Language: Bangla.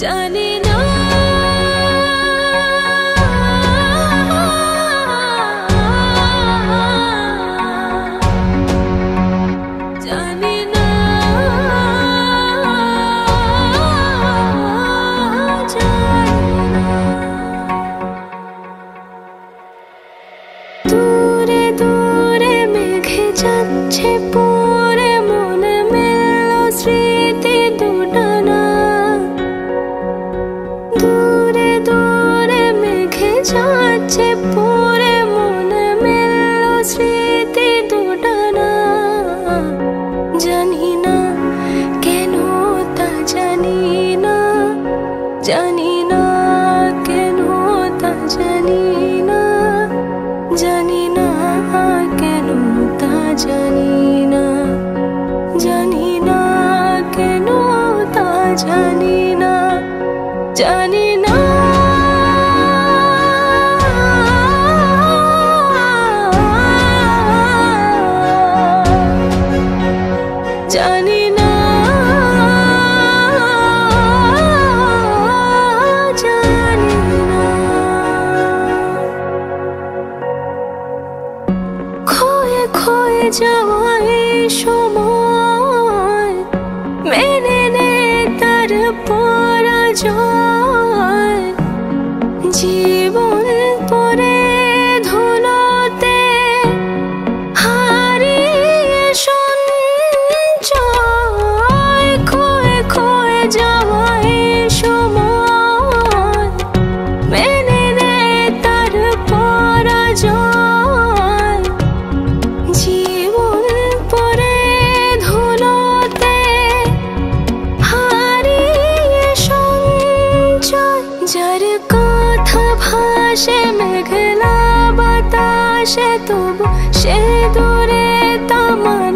জানি না জানি না দূরে দূরে মেঘে যাচ্ছে পরে মনে মেলল স্মৃতি দুটানা দূরে দূরে মেঘে যাচ্ছে পরে মনে মেলল স্মৃতি দুটানা জানি না কেন তা জানি না জানি না কেন তা জানি না জানি না কেন তা জানি না জানি না কেন তা জানি না জানি না জানি না জানি না খোয়ে খোয়ে যাওয়া এই সময় মেনে নে তার পরাজয় জীবন পরে ধুলোতে হারিয়ে সঞ্চয় খোয়ে খোয়ে যাওয়া এই সময় মেনে নে তার পরাজয় জীবন পরে ধুলোতে হারিয়ে সঞ্চয় যার কথা ভাসে মেঘলা বাতাসে তবু সে দূরে তামার